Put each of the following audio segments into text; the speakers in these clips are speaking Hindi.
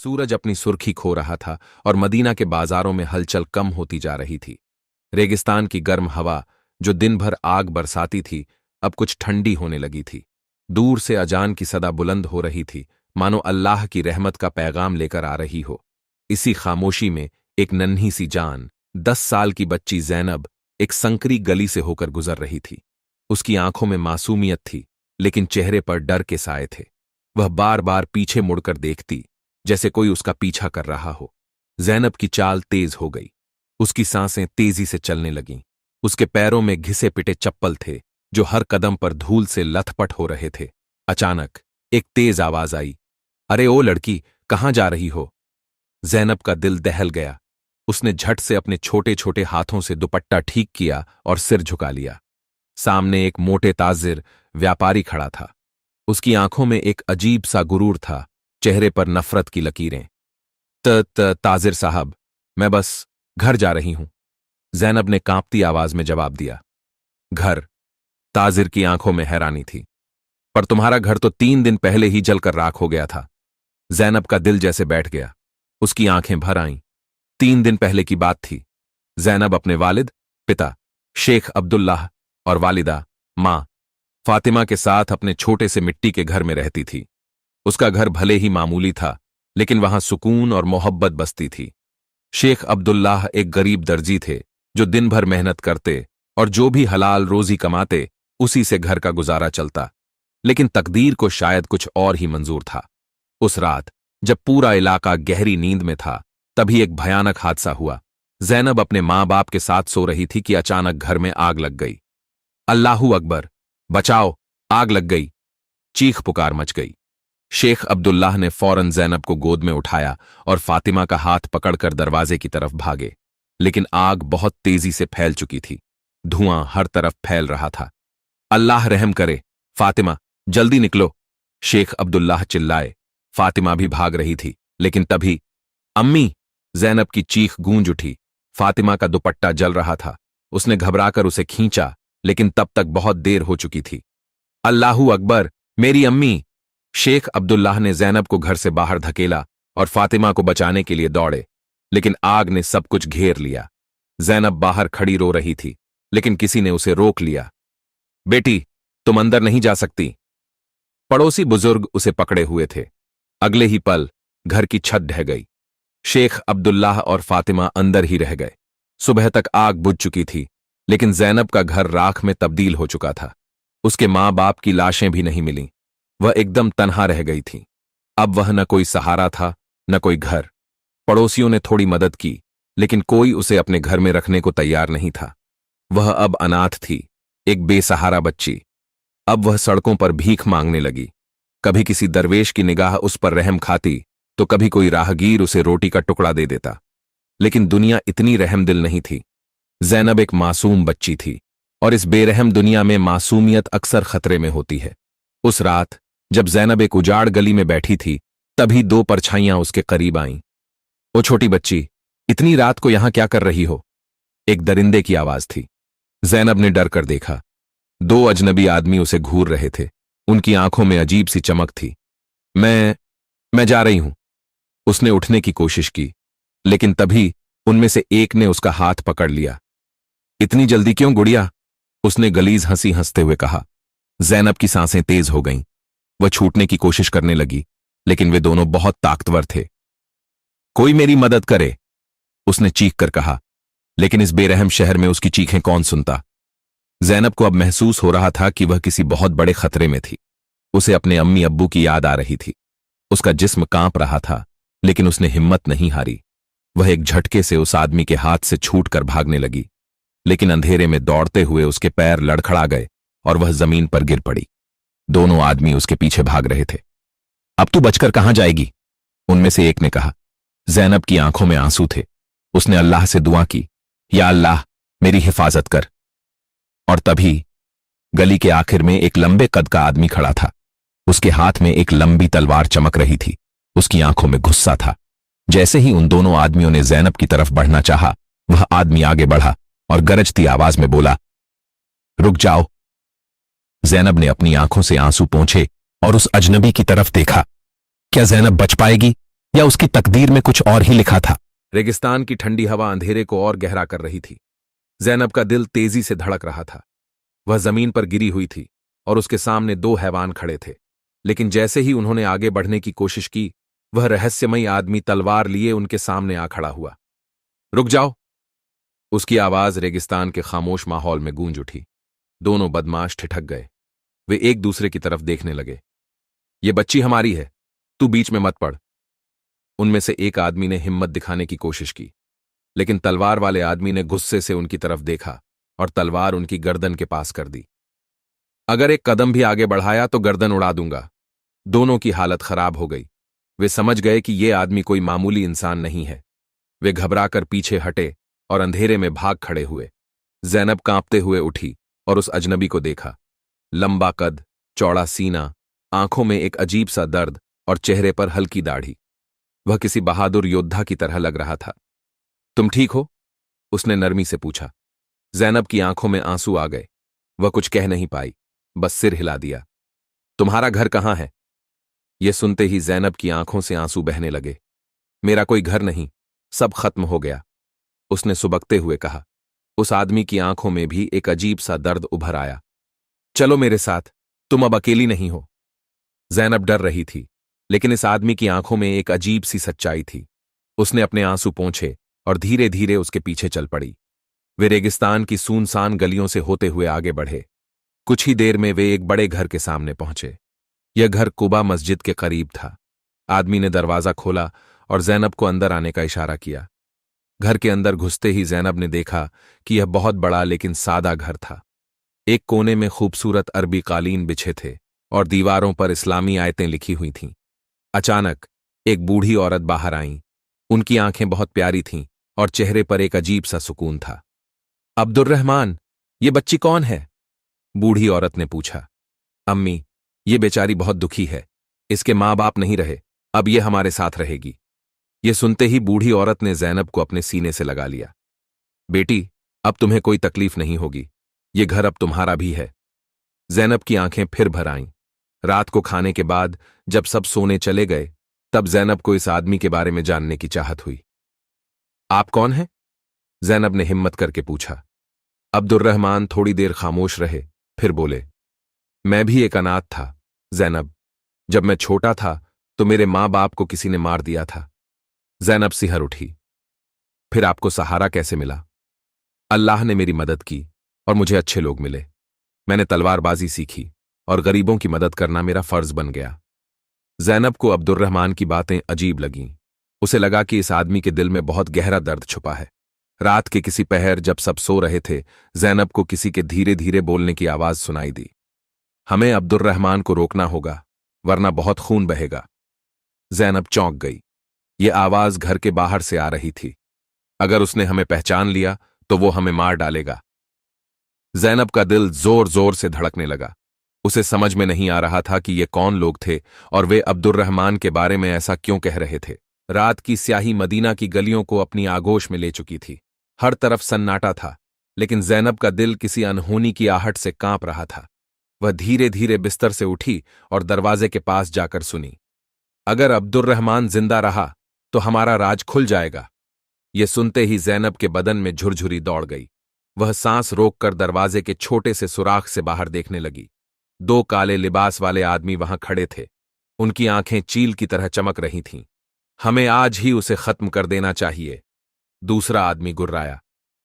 सूरज अपनी सुर्खी खो रहा था और मदीना के बाजारों में हलचल कम होती जा रही थी। रेगिस्तान की गर्म हवा, जो दिन भर आग बरसाती थी, अब कुछ ठंडी होने लगी थी। दूर से अजान की सदा बुलंद हो रही थी, मानो अल्लाह की रहमत का पैगाम लेकर आ रही हो। इसी खामोशी में एक नन्ही सी जान, 10 साल की बच्ची जैनब एक संकरी गली से होकर गुजर रही थी। उसकी आंखों में मासूमियत थी, लेकिन चेहरे पर डर के साए थे। वह बार बार पीछे मुड़कर देखती, जैसे कोई उसका पीछा कर रहा हो। जैनब की चाल तेज हो गई। उसकी सांसें तेजी से चलने लगीं। उसके पैरों में घिसे पिटे चप्पल थे, जो हर कदम पर धूल से लथपथ हो रहे थे। अचानक एक तेज आवाज आई, अरे ओ लड़की, कहाँ जा रही हो? जैनब का दिल दहल गया। उसने झट से अपने छोटे छोटे हाथों से दुपट्टा ठीक किया और सिर झुका लिया। सामने एक मोटे ताजिर व्यापारी खड़ा था। उसकी आंखों में एक अजीब सा गुरूर था, चेहरे पर नफरत की लकीरें। ताजिर साहब, मैं बस घर जा रही हूं, जैनब ने कांपती आवाज में जवाब दिया। घर? ताजिर की आंखों में हैरानी थी। पर तुम्हारा घर तो 3 दिन पहले ही जलकर राख हो गया था। जैनब का दिल जैसे बैठ गया। उसकी आंखें भर आईं। 3 दिन पहले की बात थी। जैनब अपने वालिद, पिता शेख अब्दुल्लाह और वालिदा मां फातिमा के साथ अपने छोटे से मिट्टी के घर में रहती थी। उसका घर भले ही मामूली था, लेकिन वहां सुकून और मोहब्बत बसती थी। शेख अब्दुल्लाह एक गरीब दर्जी थे, जो दिन भर मेहनत करते और जो भी हलाल रोजी कमाते, उसी से घर का गुजारा चलता। लेकिन तकदीर को शायद कुछ और ही मंजूर था। उस रात जब पूरा इलाका गहरी नींद में था, तभी एक भयानक हादसा हुआ। जैनब अपने मां बाप के साथ सो रही थी कि अचानक घर में आग लग गई। अल्लाहू अकबर, बचाओ, आग लग गई! चीख पुकार मच गई। शेख अब्दुल्लाह ने फौरन जैनब को गोद में उठाया और फातिमा का हाथ पकड़कर दरवाजे की तरफ भागे। लेकिन आग बहुत तेजी से फैल चुकी थी। धुआं हर तरफ फैल रहा था। अल्लाह रहम करे, फातिमा, जल्दी निकलो! शेख अब्दुल्लाह चिल्लाए। फातिमा भी भाग रही थी, लेकिन तभी अम्मी! जैनब की चीख गूंज उठी। फातिमा का दुपट्टा जल रहा था। उसने घबराकर उसे खींचा, लेकिन तब तक बहुत देर हो चुकी थी। अल्लाहू अकबर, मेरी अम्मी! शेख अब्दुल्लाह ने जैनब को घर से बाहर धकेला और फातिमा को बचाने के लिए दौड़े, लेकिन आग ने सब कुछ घेर लिया। जैनब बाहर खड़ी रो रही थी, लेकिन किसी ने उसे रोक लिया। बेटी, तुम अंदर नहीं जा सकती। पड़ोसी बुजुर्ग उसे पकड़े हुए थे। अगले ही पल घर की छत ढह गई। शेख अब्दुल्लाह और फातिमा अंदर ही रह गए। सुबह तक आग बुझ चुकी थी, लेकिन जैनब का घर राख में तब्दील हो चुका था। उसके मां बाप की लाशें भी नहीं मिलीं। वह एकदम तन्हा रह गई थी। अब वह न कोई सहारा था, न कोई घर। पड़ोसियों ने थोड़ी मदद की, लेकिन कोई उसे अपने घर में रखने को तैयार नहीं था। वह अब अनाथ थी, एक बेसहारा बच्ची। अब वह सड़कों पर भीख मांगने लगी। कभी किसी दरवेश की निगाह उस पर रहम खाती, तो कभी कोई राहगीर उसे रोटी का टुकड़ा दे देता। लेकिन दुनिया इतनी रहमदिल नहीं थी। जैनब एक मासूम बच्ची थी, और इस बेरहम दुनिया में मासूमियत अक्सर खतरे में होती है। उस रात जब जैनब एक उजाड़ गली में बैठी थी, तभी 2 परछाइयां उसके करीब आईं। ओ छोटी बच्ची, इतनी रात को यहां क्या कर रही हो? एक दरिंदे की आवाज थी। जैनब ने डर कर देखा। 2 अजनबी आदमी उसे घूर रहे थे। उनकी आंखों में अजीब सी चमक थी। मैं जा रही हूं। उसने उठने की कोशिश की, लेकिन तभी उनमें से एक ने उसका हाथ पकड़ लिया। इतनी जल्दी क्यों गुड़िया? उसने गलीज हंसी हंसते हुए कहा। जैनब की सांसें तेज हो गईं। वह छूटने की कोशिश करने लगी, लेकिन वे दोनों बहुत ताकतवर थे। कोई मेरी मदद करे, उसने चीख कर कहा। लेकिन इस बेरहम शहर में उसकी चीखें कौन सुनता? जैनब को अब महसूस हो रहा था कि वह किसी बहुत बड़े खतरे में थी। उसे अपने अम्मी अब्बू की याद आ रही थी। उसका जिस्म कांप रहा था, लेकिन उसने हिम्मत नहीं हारी। वह एक झटके से उस आदमी के हाथ से छूटकर भागने लगी, लेकिन अंधेरे में दौड़ते हुए उसके पैर लड़खड़ा गए और वह जमीन पर गिर पड़ी। दोनों आदमी उसके पीछे भाग रहे थे। अब तू बचकर कहां जाएगी? उनमें से एक ने कहा। जैनब की आंखों में आंसू थे। उसने अल्लाह से दुआ की, या अल्लाह, मेरी हिफाजत कर। और तभी गली के आखिर में एक लंबे कद का आदमी खड़ा था। उसके हाथ में एक लंबी तलवार चमक रही थी। उसकी आंखों में गुस्सा था। जैसे ही उन दोनों आदमियों ने जैनब की तरफ बढ़ना चाहा, वह आदमी आगे बढ़ा और गरजती आवाज में बोला, रुक जाओ। जैनब ने अपनी आंखों से आंसू पोंछे और उस अजनबी की तरफ देखा। क्या जैनब बच पाएगी या उसकी तकदीर में कुछ और ही लिखा था। रेगिस्तान की ठंडी हवा अंधेरे को और गहरा कर रही थी। जैनब का दिल तेजी से धड़क रहा था। वह जमीन पर गिरी हुई थी और उसके सामने दो हैवान खड़े थे, लेकिन जैसे ही उन्होंने आगे बढ़ने की कोशिश की, वह रहस्यमयी आदमी तलवार लिए उनके सामने आ खड़ा हुआ। रुक जाओ! उसकी आवाज रेगिस्तान के खामोश माहौल में गूंज उठी। दोनों बदमाश ठिठक गए। वे एक दूसरे की तरफ देखने लगे। ये बच्ची हमारी है, तू बीच में मत पड़। उनमें से एक आदमी ने हिम्मत दिखाने की कोशिश की, लेकिन तलवार वाले आदमी ने गुस्से से उनकी तरफ देखा और तलवार उनकी गर्दन के पास कर दी। अगर एक कदम भी आगे बढ़ाया तो गर्दन उड़ा दूंगा। दोनों की हालत खराब हो गई। वे समझ गए कि यह आदमी कोई मामूली इंसान नहीं है। वे घबराकर पीछे हटे और अंधेरे में भाग खड़े हुए। जैनब कांपते हुए उठी और उस अजनबी को देखा। लंबा कद, चौड़ा सीना, आंखों में एक अजीब सा दर्द और चेहरे पर हल्की दाढ़ी। वह किसी बहादुर योद्धा की तरह लग रहा था। तुम ठीक हो? उसने नरमी से पूछा। जैनब की आंखों में आंसू आ गए। वह कुछ कह नहीं पाई, बस सिर हिला दिया। तुम्हारा घर कहाँ है? यह सुनते ही जैनब की आंखों से आंसू बहने लगे। मेरा कोई घर नहीं, सब खत्म हो गया, उसने सुबकते हुए कहा। उस आदमी की आंखों में भी एक अजीब सा दर्द उभर आया। चलो मेरे साथ, तुम अब अकेली नहीं हो। जैनब डर रही थी, लेकिन इस आदमी की आंखों में एक अजीब सी सच्चाई थी। उसने अपने आंसू पोंछे और धीरे धीरे उसके पीछे चल पड़ी। वे रेगिस्तान की सूनसान गलियों से होते हुए आगे बढ़े। कुछ ही देर में वे एक बड़े घर के सामने पहुंचे। यह घर कुबा मस्जिद के करीब था। आदमी ने दरवाजा खोला और जैनब को अंदर आने का इशारा किया। घर के अंदर घुसते ही जैनब ने देखा कि यह बहुत बड़ा लेकिन सादा घर था। एक कोने में खूबसूरत अरबी कालीन बिछे थे और दीवारों पर इस्लामी आयतें लिखी हुई थीं। अचानक एक बूढ़ी औरत बाहर आईं। उनकी आंखें बहुत प्यारी थीं और चेहरे पर एक अजीब सा सुकून था। अब्दुर्रहमान, ये बच्ची कौन है? बूढ़ी औरत ने पूछा। अम्मी, ये बेचारी बहुत दुखी है। इसके माँ बाप नहीं रहे, अब ये हमारे साथ रहेगी। ये सुनते ही बूढ़ी औरत ने जैनब को अपने सीने से लगा लिया। बेटी, अब तुम्हें कोई तकलीफ नहीं होगी। ये घर अब तुम्हारा भी है। जैनब की आंखें फिर भर आईं। रात को खाने के बाद जब सब सोने चले गए, तब जैनब को इस आदमी के बारे में जानने की चाहत हुई। आप कौन हैं? जैनब ने हिम्मत करके पूछा। अब्दुर्रहमान थोड़ी देर खामोश रहे, फिर बोले, मैं भी एक अनाथ था जैनब। जब मैं छोटा था तो मेरे माँ बाप को किसी ने मार दिया था। जैनब सिहर उठी। फिर आपको सहारा कैसे मिला? अल्लाह ने मेरी मदद की और मुझे अच्छे लोग मिले। मैंने तलवारबाजी सीखी और गरीबों की मदद करना मेरा फर्ज बन गया। जैनब को अब्दुर्रहमान की बातें अजीब लगीं। उसे लगा कि इस आदमी के दिल में बहुत गहरा दर्द छुपा है। रात के किसी पहर जब सब सो रहे थे, जैनब को किसी के धीरे धीरे बोलने की आवाज सुनाई दी। हमें अब्दुर्रहमान को रोकना होगा, वरना बहुत खून बहेगा। जैनब चौंक गई। ये आवाज घर के बाहर से आ रही थी। अगर उसने हमें पहचान लिया तो वो हमें मार डालेगा। जैनब का दिल जोर जोर से धड़कने लगा। उसे समझ में नहीं आ रहा था कि ये कौन लोग थे और वे अब्दुर्रहमान के बारे में ऐसा क्यों कह रहे थे। रात की स्याही मदीना की गलियों को अपनी आगोश में ले चुकी थी। हर तरफ सन्नाटा था, लेकिन जैनब का दिल किसी अनहोनी की आहट से कांप रहा था। वह धीरे धीरे बिस्तर से उठी और दरवाजे के पास जाकर सुनी। अगर अब्दुर्रहमान जिंदा रहा तो हमारा राज खुल जाएगा। ये सुनते ही जैनब के बदन में झुरझुरी दौड़ गई। वह सांस रोककर दरवाजे के छोटे से सुराख से बाहर देखने लगी। दो काले लिबास वाले आदमी वहां खड़े थे। उनकी आंखें चील की तरह चमक रही थीं। हमें आज ही उसे खत्म कर देना चाहिए, दूसरा आदमी गुर्राया।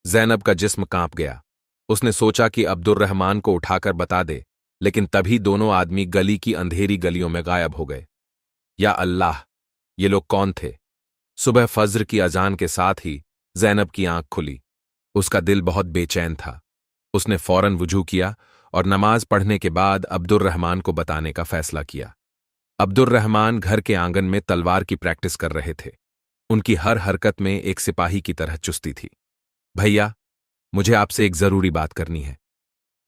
जैनब का जिस्म कांप गया। उसने सोचा कि अब्दुर्रहमान को उठाकर बता दे, लेकिन तभी दोनों आदमी गली की अंधेरी गलियों में गायब हो गए। या अल्लाह, ये लोग कौन थे? सुबह फज्र की अजान के साथ ही जैनब की आंख खुली। उसका दिल बहुत बेचैन था। उसने फौरन वुजू किया और नमाज पढ़ने के बाद अब्दुर्रहमान को बताने का फैसला किया। अब्दुर्रहमान घर के आंगन में तलवार की प्रैक्टिस कर रहे थे। उनकी हर हरकत में एक सिपाही की तरह चुस्ती थी। भैया, मुझे आपसे एक जरूरी बात करनी है।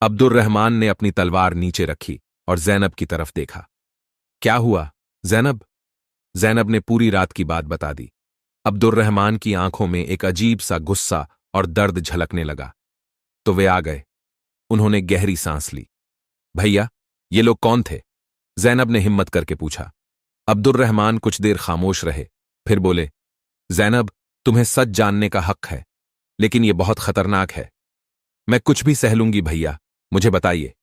अब्दुर्रहमान ने अपनी तलवार नीचे रखी और जैनब की तरफ देखा। क्या हुआ जैनब? जैनब ने पूरी रात की बात बता दी। अब्दुर्रहमान की आंखों में एक अजीब सा गुस्सा और दर्द झलकने लगा। तो वे आ गए। उन्होंने गहरी सांस ली। भैया, ये लोग कौन थे? जैनब ने हिम्मत करके पूछा। अब्दुर्रहमान कुछ देर खामोश रहे, फिर बोले, जैनब, तुम्हें सच जानने का हक है, लेकिन यह बहुत खतरनाक है। मैं कुछ भी सह लूंगी भैया, मुझे बताइए।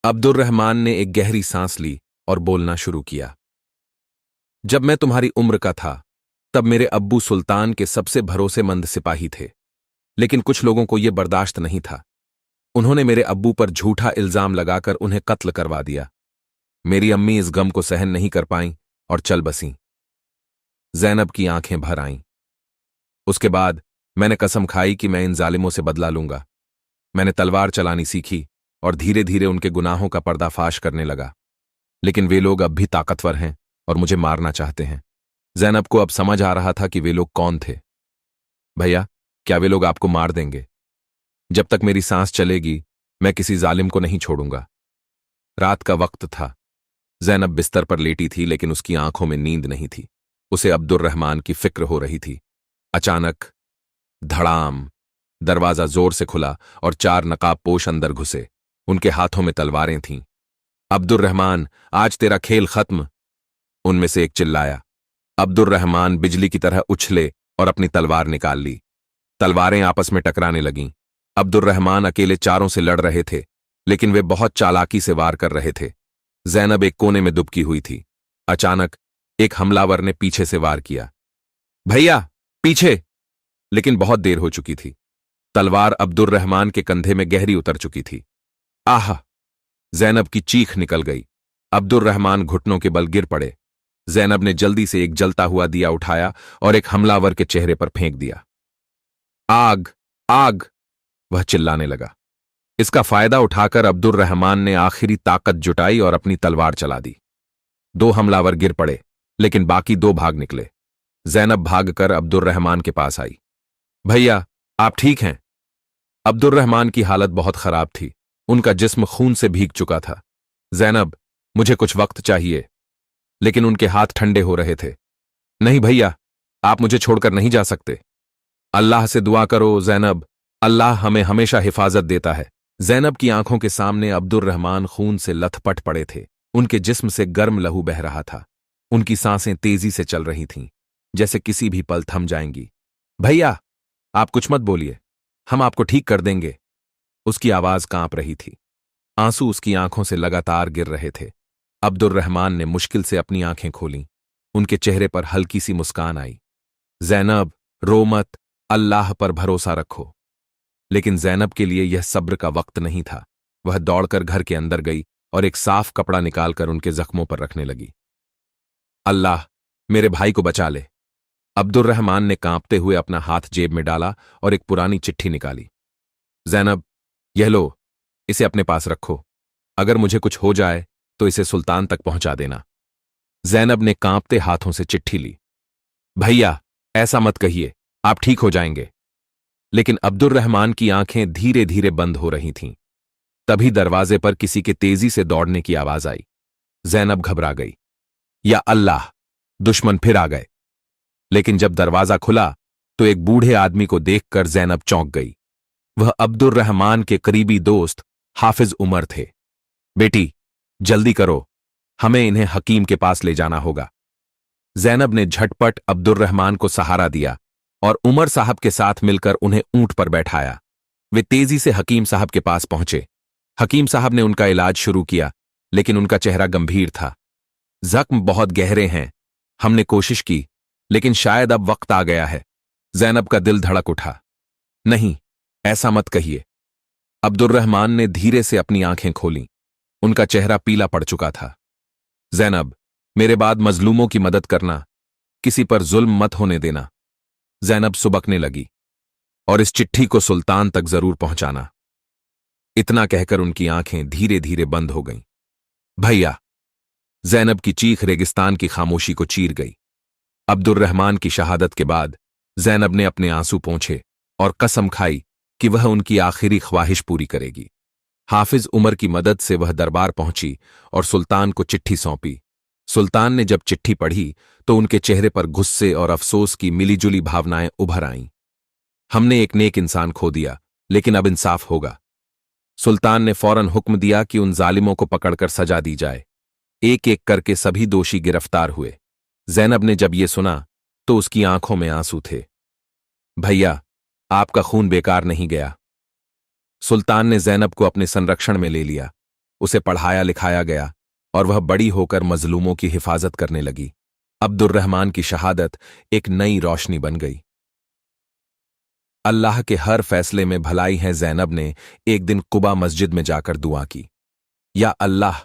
अब्दुर्रहमान ने एक गहरी सांस ली और बोलना शुरू किया। जब मैं तुम्हारी उम्र का था, तब मेरे अब्बू सुल्तान के सबसे भरोसेमंद सिपाही थे, लेकिन कुछ लोगों को यह बर्दाश्त नहीं था। उन्होंने मेरे अब्बू पर झूठा इल्जाम लगाकर उन्हें कत्ल करवा दिया। मेरी अम्मी इस गम को सहन नहीं कर पाईं और चल बसीं। जैनब की आंखें भर आईं। उसके बाद मैंने कसम खाई कि मैं इन जालिमों से बदला लूंगा। मैंने तलवार चलानी सीखी और धीरे धीरे उनके गुनाहों का पर्दाफाश करने लगा। लेकिन वे लोग अब भी ताकतवर हैं और मुझे मारना चाहते हैं। जैनब को अब समझ आ रहा था कि वे लोग कौन थे। भैया, क्या वे लोग आपको मार देंगे? जब तक मेरी सांस चलेगी, मैं किसी जालिम को नहीं छोड़ूंगा। रात का वक्त था। जैनब बिस्तर पर लेटी थी, लेकिन उसकी आंखों में नींद नहीं थी। उसे अब्दुर्रहमान की फिक्र हो रही थी। अचानक धड़ाम, दरवाजा जोर से खुला और 4 नकाबपोश अंदर घुसे। उनके हाथों में तलवारें थीं। अब्दुर्रहमान, आज तेरा खेल खत्म, उनमें से एक चिल्लाया। अब्दुर्रहमान बिजली की तरह उछले और अपनी तलवार निकाल ली। तलवारें आपस में टकराने लगीं। अब्दुर्रहमान अकेले चारों से लड़ रहे थे, लेकिन वे बहुत चालाकी से वार कर रहे थे। जैनब एक कोने में दुबकी हुई थी। अचानक एक हमलावर ने पीछे से वार किया। भैया, पीछे! लेकिन बहुत देर हो चुकी थी। तलवार अब्दुर्रहमान के कंधे में गहरी उतर चुकी थी। आह! जैनब की चीख निकल गई। अब्दुर्रहमान घुटनों के बल गिर पड़े। जैनब ने जल्दी से एक जलता हुआ दिया उठाया और एक हमलावर के चेहरे पर फेंक दिया। आग! आग! वह चिल्लाने लगा। इसका फायदा उठाकर अब्दुर्रहमान ने आखिरी ताकत जुटाई और अपनी तलवार चला दी। 2 हमलावर गिर पड़े, लेकिन बाकी 2 भाग निकले। जैनब भागकर अब्दुर्रहमान के पास आई। भैया, आप ठीक हैं? अब्दुर्रहमान की हालत बहुत खराब थी। उनका जिस्म खून से भीग चुका था। जैनब, मुझे कुछ वक्त चाहिए। लेकिन उनके हाथ ठंडे हो रहे थे। नहीं भैया, आप मुझे छोड़कर नहीं जा सकते। अल्लाह से दुआ करो जैनब, अल्लाह हमें हमेशा हिफाजत देता है। जैनब की आंखों के सामने अब्दुर्रहमान खून से लथपथ पड़े थे। उनके जिस्म से गर्म लहू बह रहा था। उनकी सांसें तेजी से चल रही थीं, जैसे किसी भी पल थम जाएंगी। भैया, आप कुछ मत बोलिए, हम आपको ठीक कर देंगे। उसकी आवाज कांप रही थी। आंसू उसकी आंखों से लगातार गिर रहे थे। अब्दुर्रहमान ने मुश्किल से अपनी आंखें खोलीं। उनके चेहरे पर हल्की सी मुस्कान आई। जैनब, रो मत, अल्लाह पर भरोसा रखो। लेकिन जैनब के लिए यह सब्र का वक्त नहीं था। वह दौड़कर घर के अंदर गई और एक साफ कपड़ा निकालकर उनके जख्मों पर रखने लगी। अल्लाह, मेरे भाई को बचा ले। अब्दुर्रहमान ने कांपते हुए अपना हाथ जेब में डाला और एक पुरानी चिट्ठी निकाली। जैनब, यह लो, इसे अपने पास रखो। अगर मुझे कुछ हो जाए तो इसे सुल्तान तक पहुंचा देना। जैनब ने कांपते हाथों से चिट्ठी ली। भैया, ऐसा मत कहिए, आप ठीक हो जाएंगे। लेकिन अब्दुर्रहमान की आंखें धीरे धीरे बंद हो रही थीं। तभी दरवाजे पर किसी के तेजी से दौड़ने की आवाज आई। जैनब घबरा गई। या अल्लाह, दुश्मन फिर आ गए। लेकिन जब दरवाजा खुला तो एक बूढ़े आदमी को देखकर जैनब चौंक गई। वह अब्दुर्रहमान के करीबी दोस्त हाफिज उमर थे। बेटी, जल्दी करो, हमें इन्हें हकीम के पास ले जाना होगा। जैनब ने झटपट अब्दुर्रहमान को सहारा दिया और उमर साहब के साथ मिलकर उन्हें ऊंट पर बैठाया। वे तेजी से हकीम साहब के पास पहुंचे। हकीम साहब ने उनका इलाज शुरू किया, लेकिन उनका चेहरा गंभीर था। जख्म बहुत गहरे हैं। हमने कोशिश की, लेकिन शायद अब वक्त आ गया है। जैनब का दिल धड़क उठा। नहीं, ऐसा मत कहिए। अब्दुर्रहमान ने धीरे से अपनी आंखें खोलीं। उनका चेहरा पीला पड़ चुका था। जैनब, मेरे बाद मजलूमों की मदद करना, किसी पर जुल्म मत होने देना। जैनब सुबकने लगी। और इस चिट्ठी को सुल्तान तक जरूर पहुंचाना। इतना कहकर उनकी आंखें धीरे धीरे बंद हो गईं। भैया! जैनब की चीख रेगिस्तान की खामोशी को चीर गई। अब्दुर्रहमान की शहादत के बाद जैनब ने अपने आंसू पोंछे और कसम खाई कि वह उनकी आखिरी ख्वाहिश पूरी करेगी। हाफिज उमर की मदद से वह दरबार पहुंची और सुल्तान को चिट्ठी सौंपी। सुल्तान ने जब चिट्ठी पढ़ी तो उनके चेहरे पर गुस्से और अफसोस की मिलीजुली भावनाएं उभर आईं। हमने एक नेक इंसान खो दिया, लेकिन अब इंसाफ होगा। सुल्तान ने फौरन हुक्म दिया कि उन जालिमों को पकड़कर सजा दी जाए। एक एक करके सभी दोषी गिरफ्तार हुए। जैनब ने जब ये सुना तो उसकी आंखों में आंसू थे। भैया, आपका खून बेकार नहीं गया। सुल्तान ने जैनब को अपने संरक्षण में ले लिया। उसे पढ़ाया लिखाया गया और वह बड़ी होकर मजलूमों की हिफाजत करने लगी। अब्दुर्रहमान की शहादत एक नई रोशनी बन गई। अल्लाह के हर फैसले में भलाई है। जैनब ने एक दिन कुबा मस्जिद में जाकर दुआ की, या अल्लाह,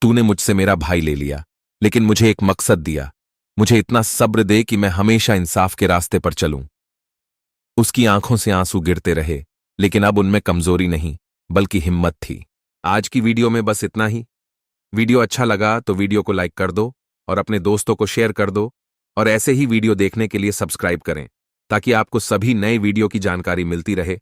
तूने मुझसे मेरा भाई ले लिया, लेकिन मुझे एक मकसद दिया। मुझे इतना सब्र दे कि मैं हमेशा इंसाफ के रास्ते पर चलूं। उसकी आंखों से आंसू गिरते रहे, लेकिन अब उनमें कमजोरी नहीं बल्कि हिम्मत थी। आज की वीडियो में बस इतना ही। वीडियो अच्छा लगा तो वीडियो को लाइक कर दो और अपने दोस्तों को शेयर कर दो, और ऐसे ही वीडियो देखने के लिए सब्सक्राइब करें ताकि आपको सभी नए वीडियो की जानकारी मिलती रहे।